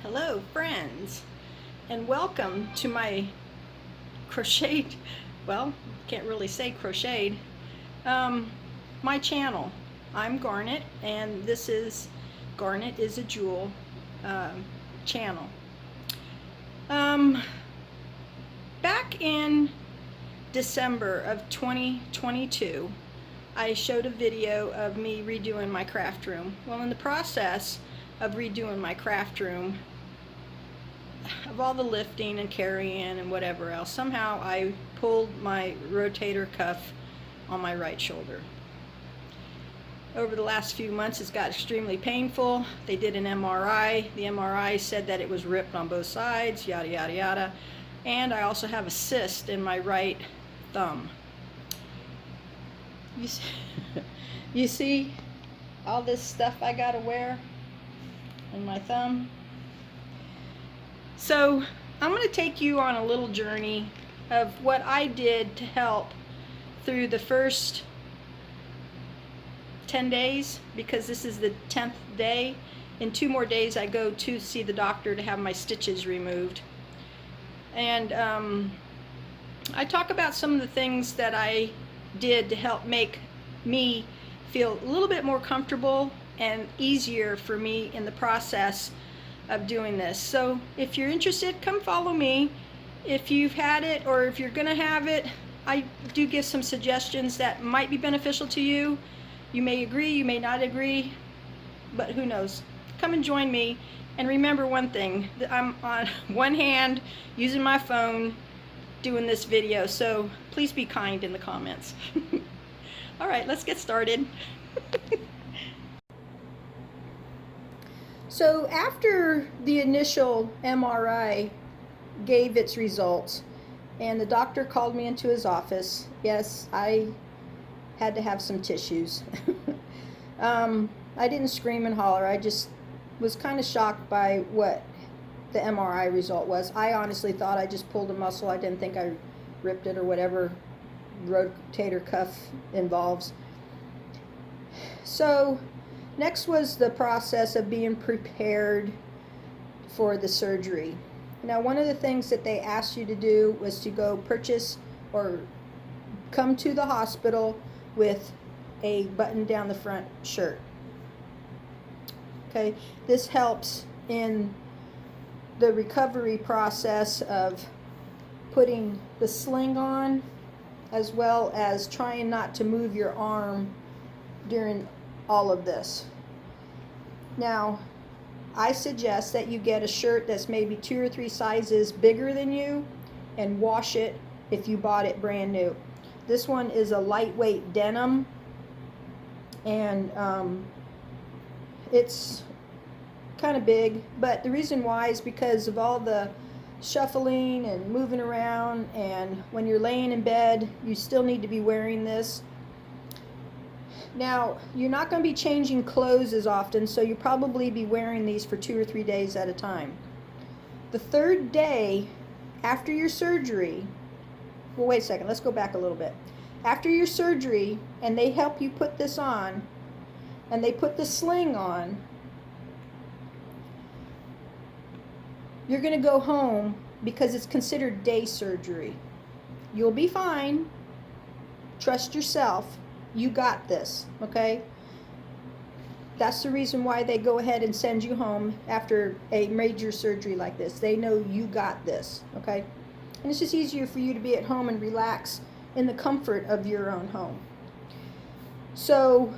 Hello friends, and welcome to my crocheted, well, can't really say crocheted, my channel. I'm Garnet, and this is Garnet is a Jewel channel. Back in December of 2022, I showed a video of me redoing my craft room. Well, in the process of redoing my craft room, of all the lifting and carrying and whatever else, somehow I pulled my rotator cuff on my right shoulder. Over the last few months, it's got extremely painful. They did an MRI. The MRI said that it was ripped on both sides, yada, yada, yada. And I also have a cyst in my right thumb. You see all this stuff I gotta wear in my thumb? So I'm going to take you on a little journey of what I did to help through the first 10 days, because this is the 10th day. In 2 more days I go to see the doctor to have my stitches removed. And I talk about some of the things that I did to help make me feel a little bit more comfortable and easier for me in the process of doing this. So if you're interested, come follow me. If you've had it or if you're gonna have it, I do give some suggestions that might be beneficial to you. You may agree, you may not agree, but who knows. Come and join me, and remember one thing, I'm on one hand using my phone doing this video, so please be kind in the comments. All right, let's get started. So after the initial MRI gave its results and the doctor called me into his office, yes, I had to have some tissues. I didn't scream and holler. I just was kind of shocked by what the MRI result was. I honestly thought I just pulled a muscle. I didn't think I ripped it or whatever rotator cuff involves. So next was the process of being prepared for the surgery. Now, one of the things that they asked you to do was to go purchase or come to the hospital with a button down the front shirt. Okay, this helps in the recovery process of putting the sling on, as well as trying not to move your arm during all of this. Now, I suggest that you get a shirt that's maybe 2 or 3 sizes bigger than you and wash it if you bought it brand new. This one is a lightweight denim, and it's kind of big, but the reason why is because of all the shuffling and moving around, and when you're laying in bed you still need to be wearing this. Now, you're not going to be changing clothes as often, so you'll probably be wearing these for 2 or 3 days at a time. The 3rd day after your surgery, well, wait a second, let's go back a little bit. After your surgery, and they help you put this on, and they put the sling on, you're going to go home because it's considered day surgery. You'll be fine. Trust yourself. You got this, okay? That's the reason why they go ahead and send you home after a major surgery like this. They know you got this, okay? And it's just easier for you to be at home and relax in the comfort of your own home. So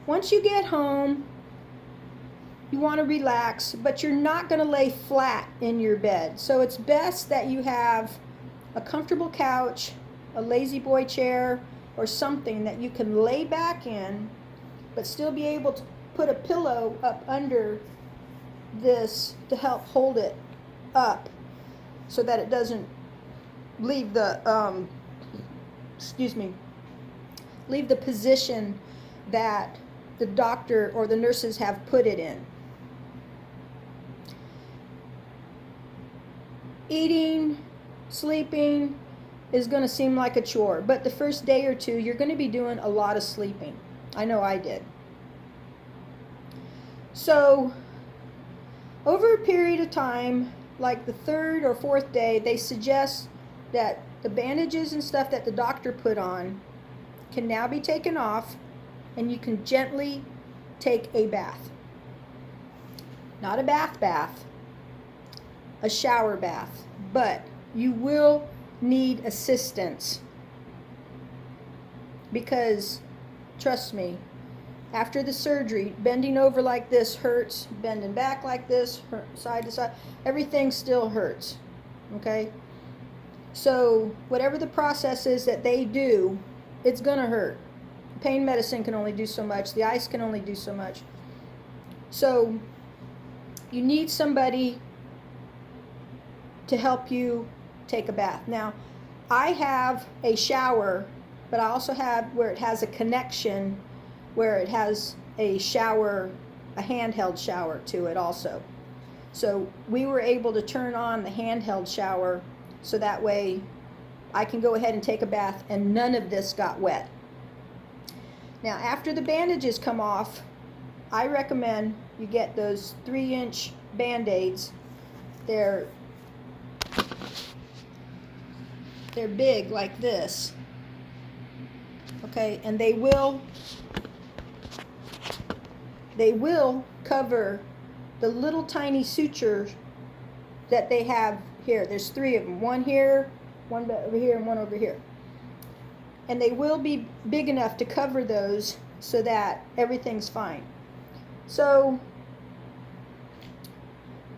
once you get home, you want to relax, but you're not going to lay flat in your bed. So it's best that you have a comfortable couch, a lazy boy chair, or something that you can lay back in, but still be able to put a pillow up under this to help hold it up so that it doesn't leave the, leave the position that the doctor or the nurses have put it in. Eating, sleeping is going to seem like a chore, but the first day or 2 you're going to be doing a lot of sleeping. I know I did. So Over a period of time, like the third or fourth day, they suggest that the bandages and stuff that the doctor put on can now be taken off, and you can gently take a bath. Not a bath, a shower bath, but you will need assistance, because trust me, after the surgery, bending over like this hurts, bending back like this, side to side, everything still hurts, okay? So whatever the process is that they do, it's gonna hurt. Pain medicine can only do so much. The ice can only do so much. So you need somebody to help you take a bath. Now, I have a shower, but I also have where it has a connection, where it has a shower, a handheld shower to it also. So we were able to turn on the handheld shower so that way I can go ahead and take a bath and none of this got wet. Now, after the bandages come off, I recommend you get those 3-inch Band-Aids. They're big like this, okay, and they will cover the little tiny sutures that they have here. There's 3 of them, one here, one over here, and one over here. And they will be big enough to cover those so that everything's fine. So,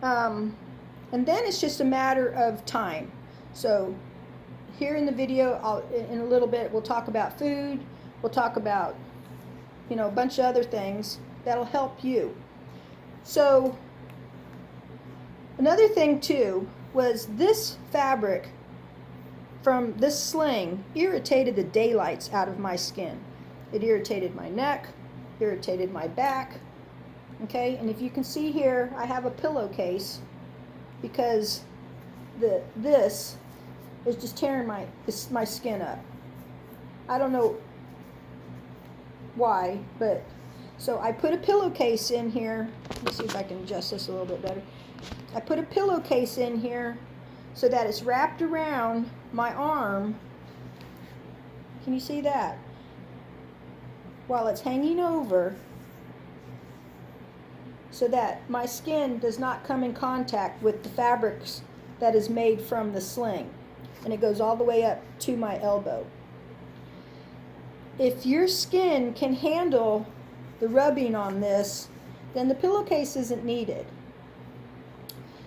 and then it's just a matter of time. So here in the video, in a little bit, we'll talk about food. We'll talk about, a bunch of other things that'll help you. So another thing too was this fabric from this sling irritated the daylights out of my skin. It irritated my neck, irritated my back, okay? And if you can see here, I have a pillowcase because this is just tearing my skin up. I don't know why, but so I put a pillowcase in here. Let me see if I can adjust this a little bit better. I put a pillowcase in here so that it's wrapped around my arm. Can you see that? While it's hanging over, so that my skin does not come in contact with the fabrics that is made from the sling. And it goes all the way up to my elbow. If your skin can handle the rubbing on this, then the pillowcase isn't needed.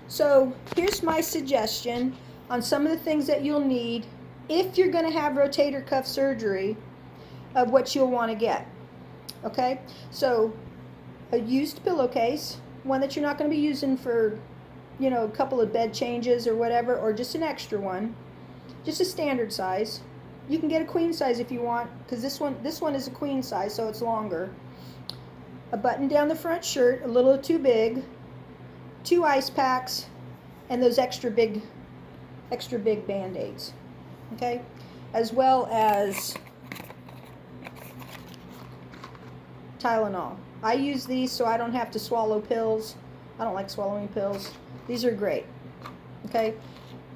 So here's my suggestion on some of the things that you'll need if you're going to have rotator cuff surgery, of what you'll want to get. Okay, so a used pillowcase, one that you're not going to be using for, a couple of bed changes or whatever, or just an extra one, just a standard size. You can get a queen size if you want, because this one is a queen size, so it's longer. A button down the front shirt, a little too big, 2 ice packs, and those extra big Band-Aids, okay, as well as Tylenol. I use these so I don't have to swallow pills. I don't like swallowing pills. These are great, okay,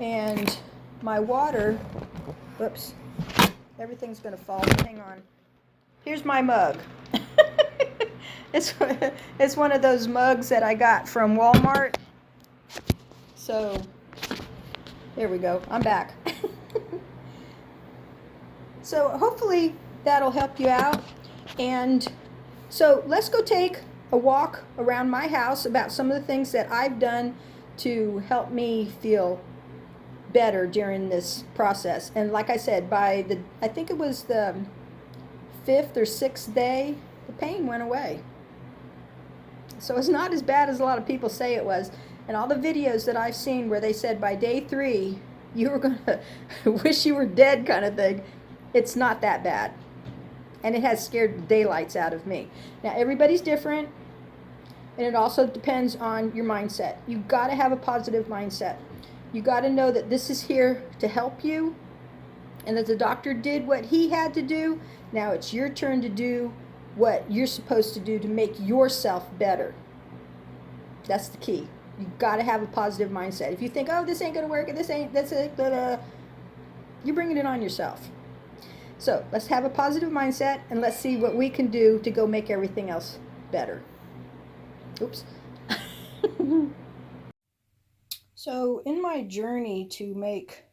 and my water, whoops, everything's gonna fall, hang on. Here's my mug. It's one of those mugs that I got from Walmart. So, there we go. I'm back. So, hopefully that'll help you out. And so, let's go take a walk around my house about some of the things that I've done to help me feel better during this process. And like I said, I think it was the 5th or 6th day, the pain went away. So it's not as bad as a lot of people say it was. And all the videos that I've seen where they said by day 3, you were going to wish you were dead kind of thing, it's not that bad. And it has scared the daylights out of me. Now, everybody's different, and it also depends on your mindset. You've got to have a positive mindset. You got to know that this is here to help you, and that the doctor did what he had to do. Now it's your turn to do what you're supposed to do to make yourself better. That's the key. You've got to have a positive mindset. If you think, oh, this ain't going to work, and that's it, you're bringing it on yourself. So let's have a positive mindset, and let's see what we can do to go make everything else better. Oops. So in my journey to make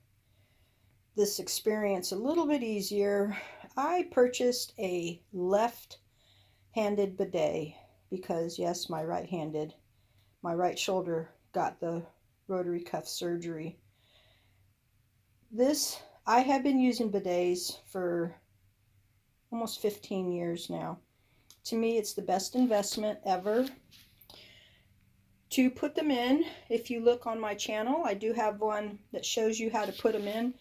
this experience a little bit easier, I purchased a left-handed bidet because, yes, my right shoulder got the rotary cuff surgery. I have been using bidets for almost 15 years now. To me, it's the best investment ever. To put them in, if you look on my channel, I do have one that shows you how to put them in.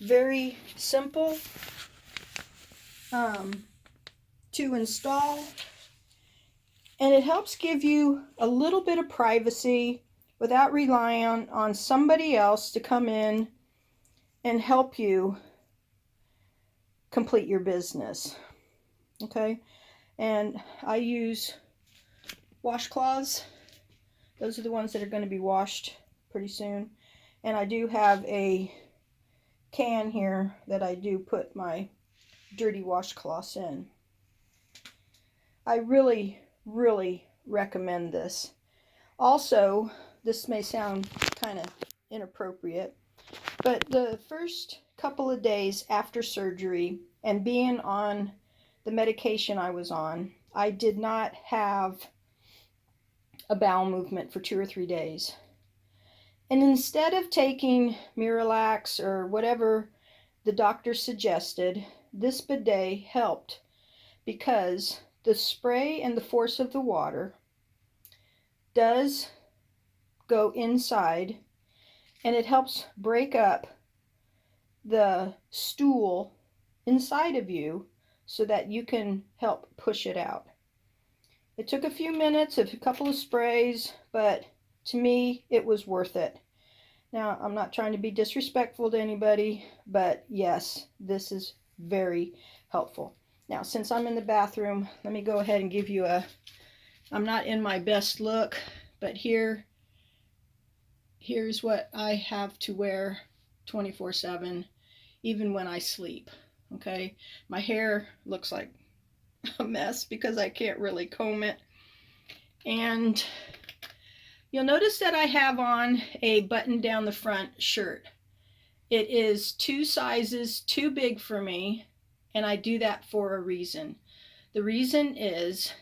Very simple to install, and it helps give you a little bit of privacy without relying on somebody else to come in and help you complete your business. Okay, and I use washcloths. Those are the ones that are going to be washed pretty soon. And I do have a can here that I do put my dirty washcloths in. I really, really recommend this. Also, this may sound kind of inappropriate, but the first couple of days after surgery and being on the medication I was on, I did not have a bowel movement for 2 or 3 days. And instead of taking Miralax or whatever the doctor suggested, this bidet helped because the spray and the force of the water does go inside, and it helps break up the stool inside of you so that you can help push it out. It took a few minutes, a couple of sprays, but to me, it was worth it. Now, I'm not trying to be disrespectful to anybody, but yes, this is very helpful. Now, since I'm in the bathroom, let me go ahead and give you I'm not in my best look, but here's what I have to wear 24/7, even when I sleep, okay? My hair looks like a mess because I can't really comb it. And you'll notice that I have on a button down the front shirt. It is 2 sizes too big for me, and I do that for a reason. The reason is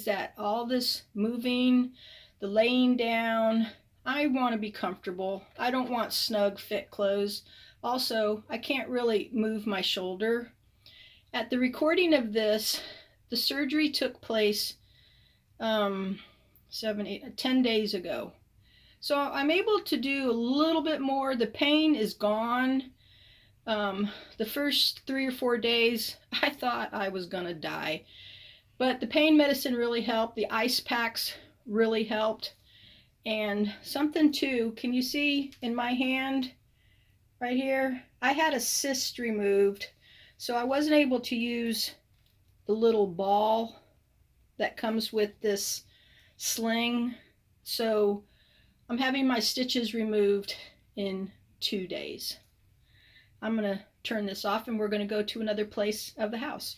that all this moving, the laying down, I want to be comfortable. I don't want snug fit clothes. Also, I can't really move my shoulder. At the recording of this, the surgery took place 10 days ago. So I'm able to do a little bit more. The pain is gone. The first 3 or 4 days, I thought I was gonna die. But the pain medicine really helped. The ice packs really helped. And something too, can you see in my hand right here? I had a cyst removed, so I wasn't able to use the little ball that comes with this sling. So I'm having my stitches removed in 2 days. I'm going to turn this off and we're going to go to another place of the house.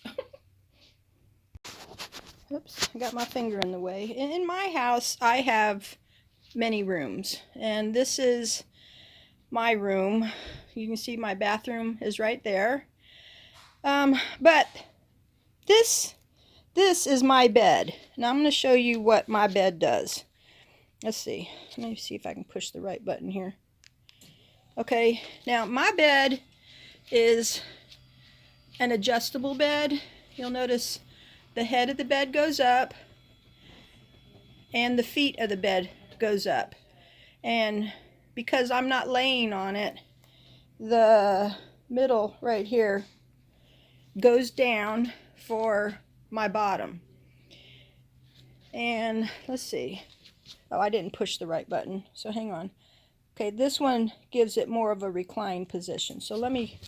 Oops, I got my finger in the way. In my house, I have many rooms, and this is my room. You can see my bathroom is right there. But this is my bed. Now I'm going to show you what my bed does. Let's see. Let me see if I can push the right button here. Okay, now my bed is an adjustable bed. You'll notice the head of the bed goes up and the feet of the bed goes up. And because I'm not laying on it, the middle right here goes down for my bottom. And let's see. Oh, I didn't push the right button, so hang on. Okay, this one gives it more of a reclined position. So let me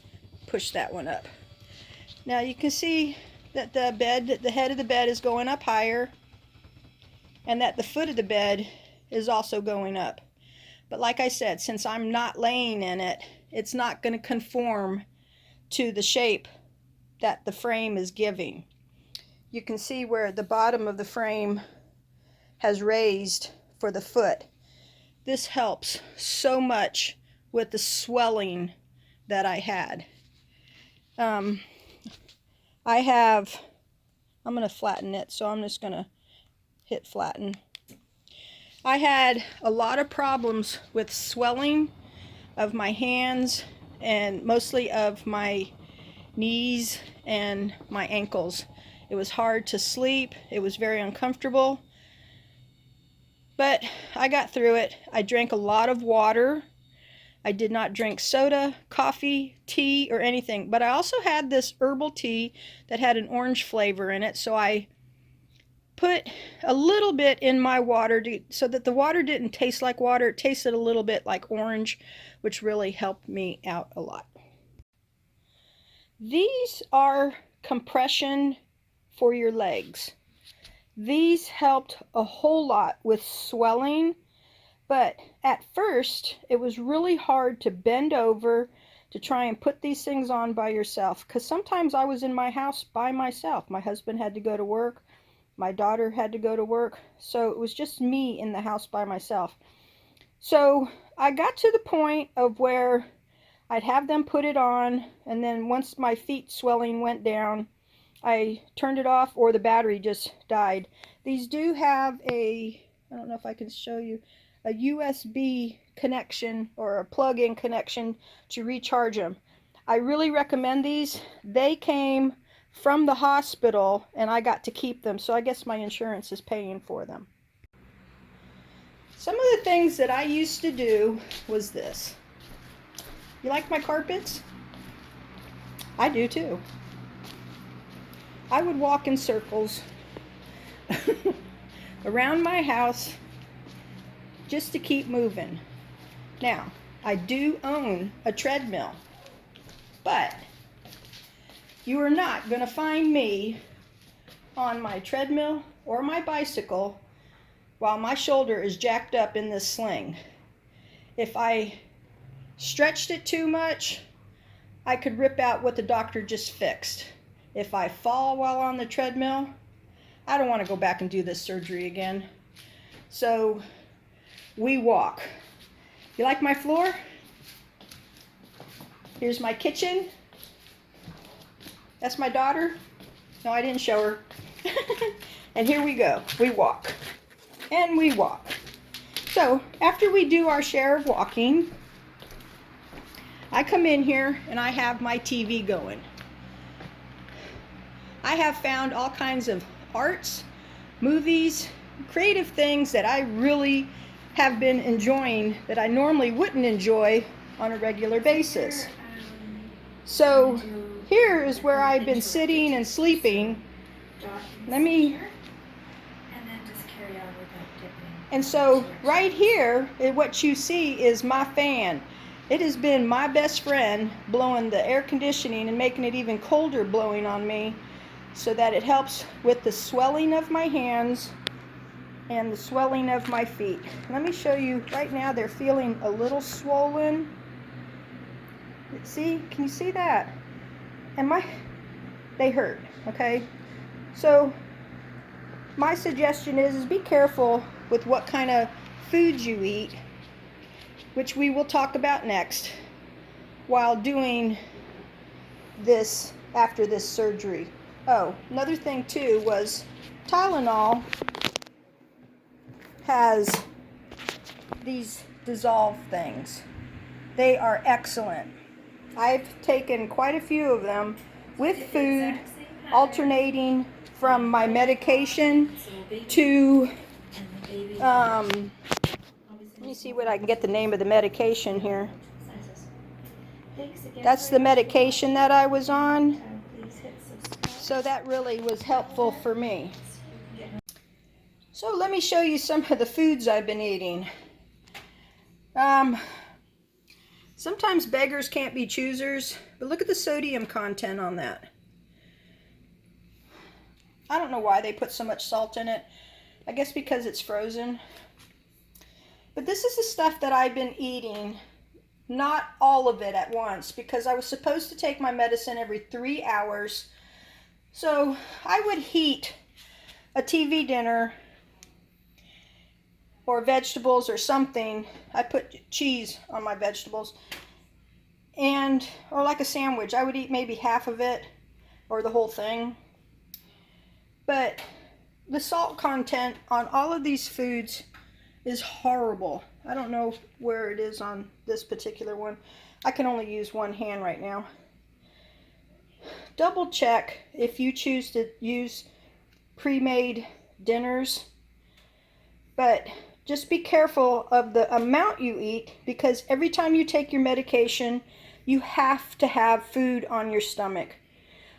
push that one up. Now you can see that the head of the bed is going up higher, and that the foot of the bed is also going up. But like I said, since I'm not laying in it, it's not going to conform to the shape that the frame is giving. You can see where the bottom of the frame has raised for the foot. This helps so much with the swelling that I had. I'm going to flatten it, so I'm just going to hit flatten. I had a lot of problems with swelling of my hands and mostly of my knees and my ankles. It was hard to sleep. It was very uncomfortable. But I got through it. I drank a lot of water. I did not drink soda, coffee, tea, or anything. But I also had this herbal tea that had an orange flavor in it, so I put a little bit in my water so that the water didn't taste like water. It tasted a little bit like orange, which really helped me out a lot. These are compression for your legs. These helped a whole lot with swelling, but at first it was really hard to bend over to try and put these things on by yourself, because sometimes I was in my house by myself. My husband had to go to work. My daughter had to go to work, so it was just me in the house by myself. So I got to the point of where I'd have them put it on, and then once my feet swelling went down, I turned it off, or the battery just died. These do have I don't know if I can show you, a USB connection or a plug-in connection to recharge them. I really recommend these. They came from the hospital and I got to keep them, so I guess my insurance is paying for them. Some of the things that I used to do was this. You like my carpets? I do too. I would walk in circles around my house just to keep moving. Now, I do own a treadmill, but you are not going to find me on my treadmill or my bicycle while my shoulder is jacked up in this sling. If I stretched it too much, I could rip out what the doctor just fixed. If I fall while on the treadmill, I don't want to go back and do this surgery again. So we walk. You like my floor? Here's my kitchen. That's my daughter. No, I didn't show her. And here we go. We walk. And we walk. So after we do our share of walking, I come in here and I have my TV going. I have found all kinds of arts, movies, creative things that I really have been enjoying that I normally wouldn't enjoy on a regular basis. So here is where I've been sitting and sleeping. And so right here, what you see is my fan. It has been my best friend blowing the air conditioning and making it even colder blowing on me, so that it helps with the swelling of my hands and the swelling of my feet. Let me show you. Right now they're feeling a little swollen. See, can you see that? And they hurt, okay? So my suggestion is be careful with what kind of foods you eat, which we will talk about next, while doing this after this surgery. Oh, another thing too was Tylenol has these dissolve things. They are excellent. I've taken quite a few of them with food, alternating from my medication to, let me see what I can get the name of the medication here. That's the medication that I was on. So that really was helpful for me. So let me show you some of the foods I've been eating. Sometimes beggars can't be choosers, but look at the sodium content on that. I don't know why they put so much salt in it. I guess because it's frozen. But this is the stuff that I've been eating, not all of it at once, because I was supposed to take my medicine every 3 hours. So I would heat a TV dinner or vegetables or something. I put cheese on my vegetables, and or like a sandwich. I would eat maybe half of it or the whole thing. But the salt content on all of these foods is horrible. I don't know where it is on this particular one. I can only use one hand right now. Double check if you choose to use pre-made dinners, but just be careful of the amount you eat, because every time you take your medication, you have to have food on your stomach.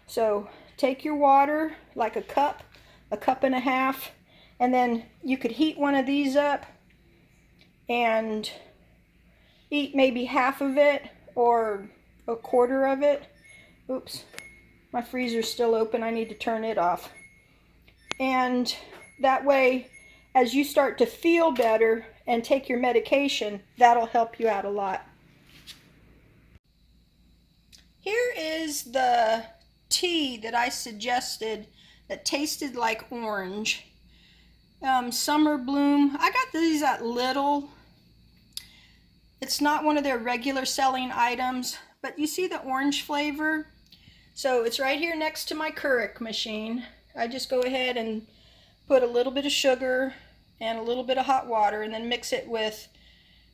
So take your water, like a cup and a half, and then you could heat one of these up and eat maybe half of it or a quarter of it. Oops, my freezer's still open. I need to turn it off. And that way, as you start to feel better and take your medication, that'll help you out a lot. Here is the tea that I suggested that tasted like orange. Summer Bloom. I got these at Lidl. It's not one of their regular selling items, but you see the orange flavor? So it's right here next to my Keurig machine. I just go ahead and put a little bit of sugar and a little bit of hot water, and then mix it with,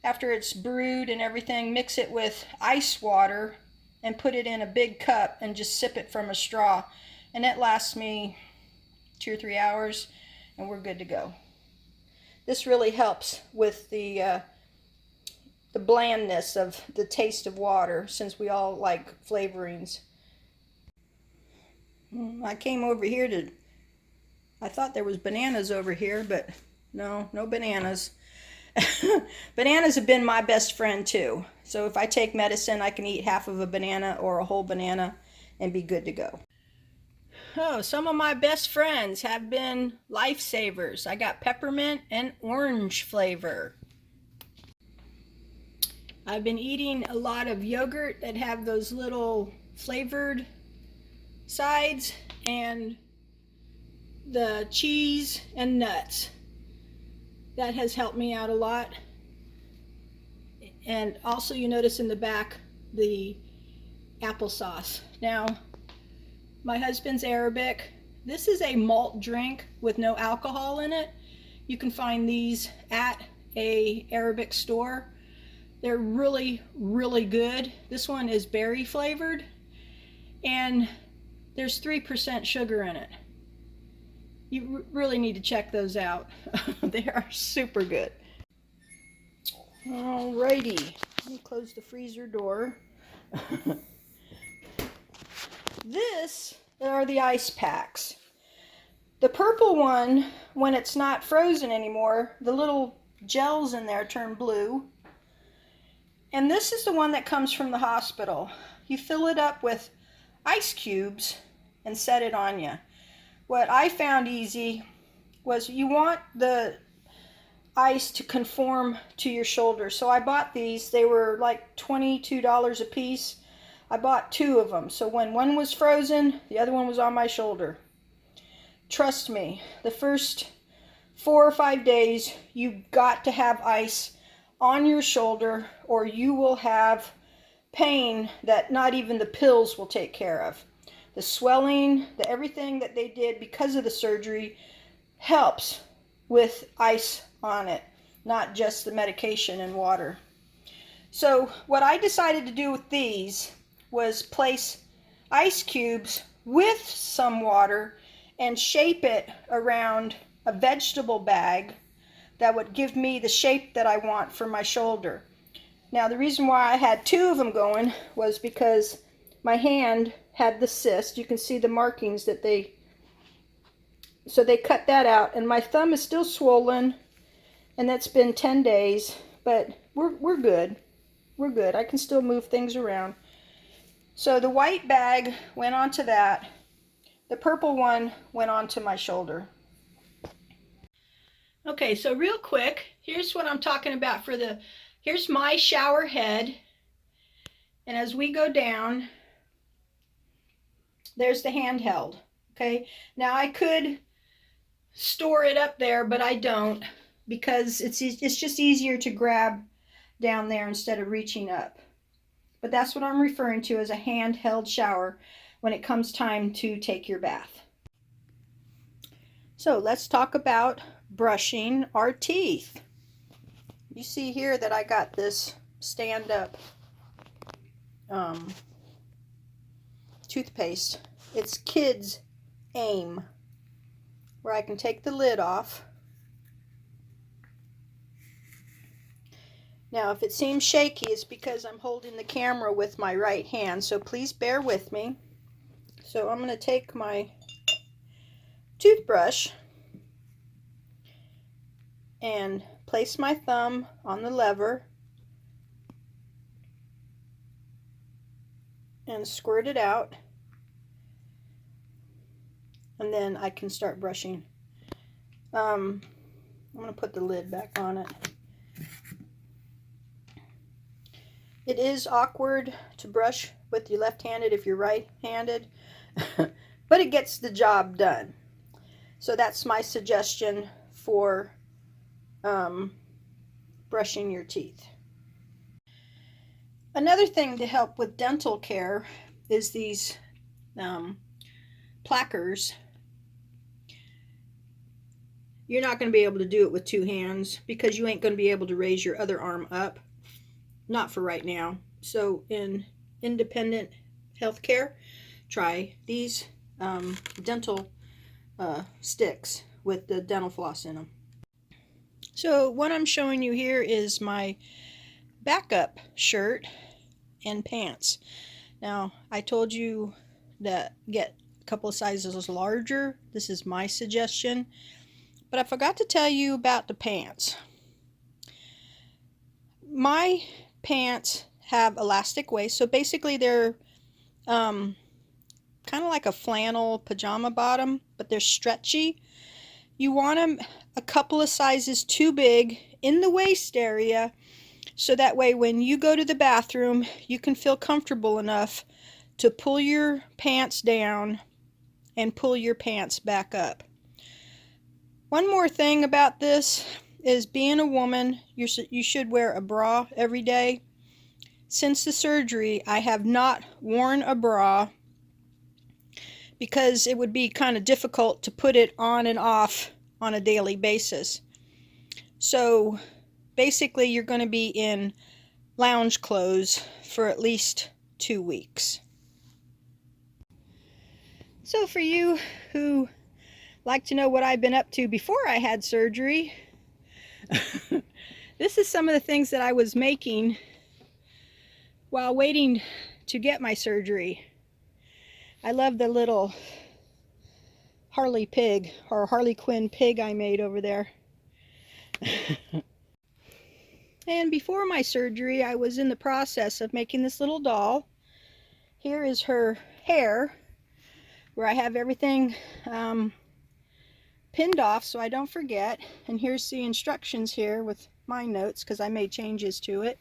after it's brewed and everything, mix it with ice water and put it in a big cup and just sip it from a straw. And it lasts me 2 or 3 hours and we're good to go. This really helps with the blandness of the taste of water, since we all like flavorings. I came over here I thought there was bananas over here, but no bananas. Bananas have been my best friend too. So if I take medicine, I can eat half of a banana or a whole banana and be good to go. Oh, some of my best friends have been lifesavers. I got peppermint and orange flavor. I've been eating a lot of yogurt that have those little flavored sides, and the cheese and nuts. That has helped me out a lot. And also, you notice in the back the applesauce. Now, my husband's Arabic. This is a malt drink with no alcohol in it. You can find these at a Arabic store. They're really, really good. This one is berry flavored, and there's 3% sugar in it. You really need to check those out. They are super good. Alrighty, let me close the freezer door. This are the ice packs. The purple one, when it's not frozen anymore, the little gels in there turn blue. And this is the one that comes from the hospital. You fill it up with ice cubes and set it on you. What I found easy was you want the ice to conform to your shoulder. So I bought these. They were like $22 a piece. I bought 2 of them. So when one was frozen, the other one was on my shoulder. Trust me, the first 4 or 5 days, you got to have ice on your shoulder, or you will have pain that not even the pills will take care of. The swelling, everything that they did because of the surgery helps with ice on it, not just the medication and water. So what I decided to do with these was place ice cubes with some water and shape it around a vegetable bag that would give me the shape that I want for my shoulder. Now, the reason why I had 2 of them going was because my hand had the cyst. You can see the markings that so they cut that out, and my thumb is still swollen, and that's been 10 days, but we're good. We're good. I can still move things around. So the white bag went onto that. The purple one went onto my shoulder. Okay, so real quick, here's what I'm talking about for the, here's my shower head. And as we go down, there's the handheld. Okay, now I could store it up there, but I don't, because it's just easier to grab down there instead of reaching up. But that's what I'm referring to as a handheld shower when it comes time to take your bath. So let's talk about brushing our teeth. You see here that I got this stand-up toothpaste. It's Kids Aim, where I can take the lid off. Now, if it seems shaky, it's because I'm holding the camera with my right hand, so please bear with me. So I'm going to take my toothbrush and place my thumb on the lever and squirt it out, and then I can start brushing. I'm going to put the lid back on it. It is awkward to brush with your left-handed if you're right-handed, but it gets the job done. So that's my suggestion for brushing your teeth. Another thing to help with dental care is these plackers. You're not going to be able to do it with two hands because you ain't going to be able to raise your other arm up. Not for right now. So in independent healthcare, try these dental sticks with the dental floss in them. So what I'm showing you here is my backup shirt and pants. Now, I told you that get a couple of sizes larger. This is my suggestion. But I forgot to tell you about the pants. My pants have elastic waist, so basically they're kind of like a flannel pajama bottom, but they're stretchy. You want them a couple of sizes too big in the waist area, so that way when you go to the bathroom, you can feel comfortable enough to pull your pants down and pull your pants back up. One more thing about this is, being a woman, you should wear a bra every day. Since the surgery, I have not worn a bra because it would be kind of difficult to put it on and off on a daily basis. So basically you're going to be in lounge clothes for at least 2 weeks. So for you who like to know what I've been up to before I had surgery, this is some of the things that I was making while waiting to get my surgery. I love the little Harley pig, or Harley Quinn pig I made over there. And before my surgery, I was in the process of making this little doll. Here is her hair, where I have everything pinned off so I don't forget. And here's the instructions here with my notes, because I made changes to it.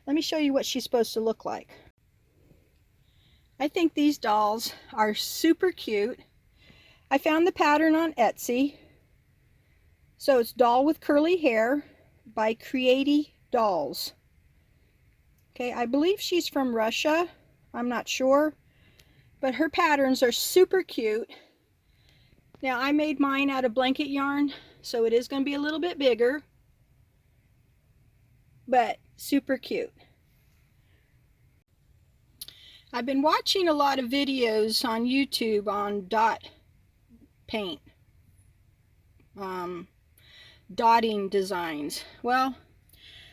Let me show you what she's supposed to look like. I think these dolls are super cute. I found the pattern on Etsy. So it's Doll with Curly Hair by Creaty Dolls. Okay, I believe she's from Russia. I'm not sure. But her patterns are super cute. Now, I made mine out of blanket yarn, so it is going to be a little bit bigger, but super cute. I've been watching a lot of videos on YouTube on dot paint, dotting designs. Well,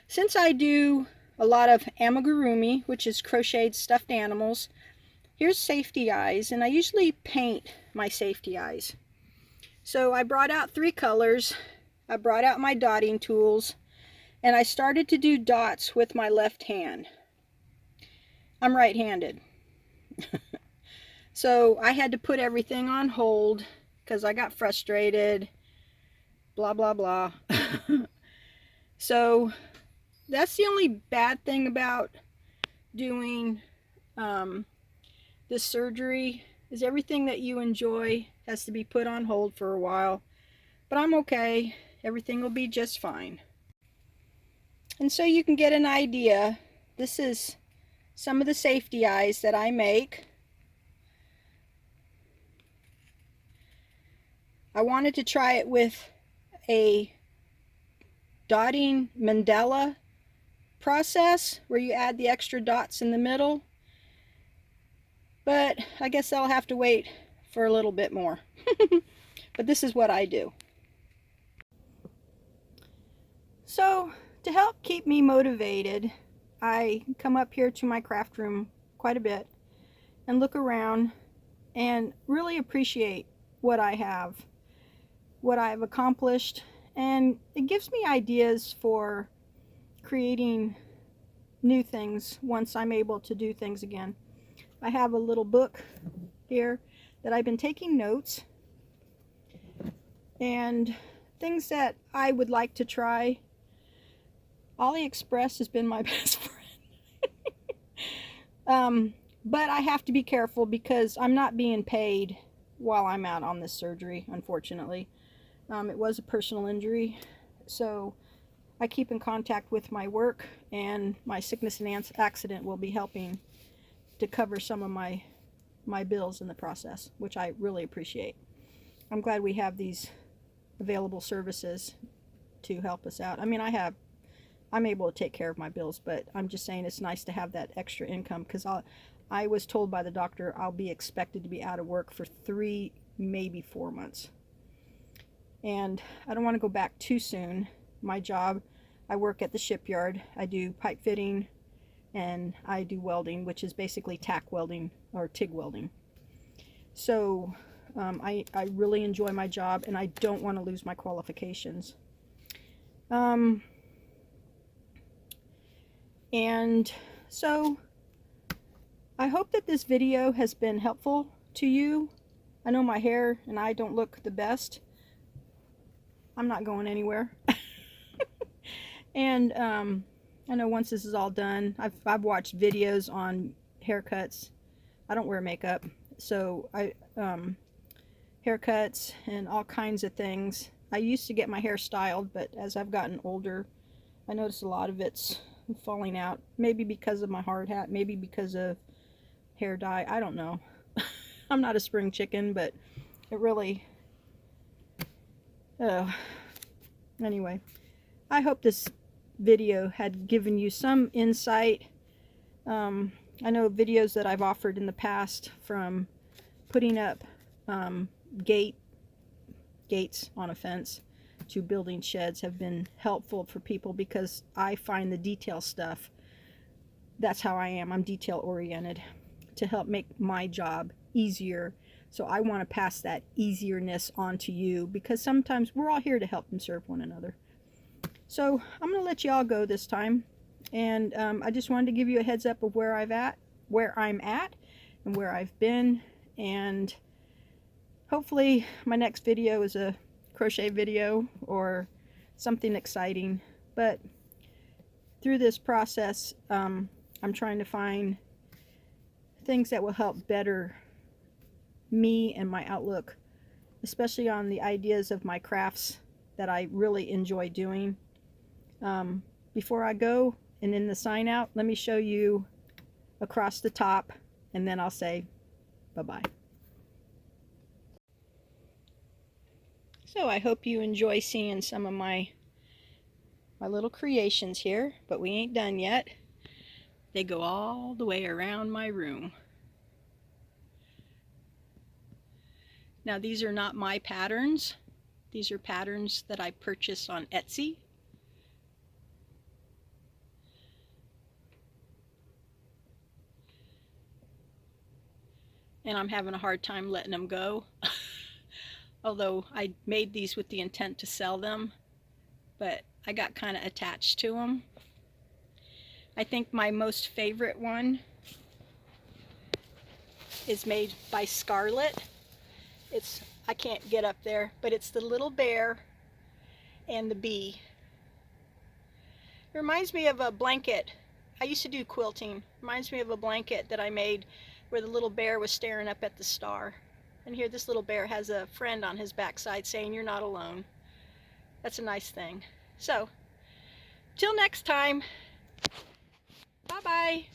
since I do a lot of amigurumi, which is crocheted stuffed animals, here's safety eyes, and I usually paint my safety eyes. So I brought out 3 colors, I brought out my dotting tools, and I started to do dots with my left hand. I'm right-handed. So I had to put everything on hold because I got frustrated, blah, blah, blah. So that's the only bad thing about doing this surgery, is everything that you enjoy has to be put on hold for a while. But I'm okay. Everything will be just fine. And so you can get an idea, this is some of the safety eyes that I make. I wanted to try it with a dotting mandala process where you add the extra dots in the middle, but I guess I'll have to wait for a little bit more. But this is what I do. So to help keep me motivated, I come up here to my craft room quite a bit and look around and really appreciate what I have, what I've accomplished, and it gives me ideas for creating new things once I'm able to do things again. I have a little book here that I've been taking notes and things that I would like to try. AliExpress has been my best friend. But I have to be careful because I'm not being paid while I'm out on this surgery, unfortunately. It was a personal injury, so I keep in contact with my work, and my sickness and accident will be helping to cover some of my bills in the process, which I really appreciate. I'm glad we have these available services to help us out. I mean, I'm able to take care of my bills, but I'm just saying it's nice to have that extra income, because I was told by the doctor I'll be expected to be out of work for 3, maybe 4 months. And I don't want to go back too soon. My job, I work at the shipyard. I do pipe fitting and I do welding, which is basically tack welding or TIG welding. So I really enjoy my job, and I don't want to lose my qualifications. And so I hope that this video has been helpful to you. I know my hair and I don't look the best. I'm not going anywhere. And I know once this is all done, I've watched videos on haircuts. I don't wear makeup, so haircuts and all kinds of things. I used to get my hair styled, but as I've gotten older, I notice a lot of it's falling out. Maybe because of my hard hat, maybe because of hair dye. I don't know. I'm not a spring chicken, but it really... Anyway, I hope this video had given you some insight. I know videos that I've offered in the past, from putting up gates on a fence to building sheds, have been helpful for people, because I find the detail stuff, that's how I am. I'm detail oriented, to help make my job easier. So I want to pass that easierness on to you, because sometimes we're all here to help and serve one another. So I'm going to let you all go this time, and I just wanted to give you a heads up of where I'm at and where I've been, and hopefully my next video is a crochet video or something exciting. But through this process, I'm trying to find things that will help better me and my outlook, especially on the ideas of my crafts that I really enjoy doing. Before I go and in the sign out, let me show you across the top, and then I'll say bye-bye. So I hope you enjoy seeing some of my little creations here, but we ain't done yet. They go all the way around my room. Now, these are not my patterns. These are patterns that I purchased on Etsy. And I'm having a hard time letting them go. Although I made these with the intent to sell them, but I got kind of attached to them. I think my most favorite one is made by Scarlett. I can't get up there, but it's the little bear and the bee. It reminds me of a blanket. I used to do quilting. Reminds me of a blanket that I made where the little bear was staring up at the star. And here this little bear has a friend on his backside saying, "You're not alone." That's a nice thing. So, till next time, bye-bye.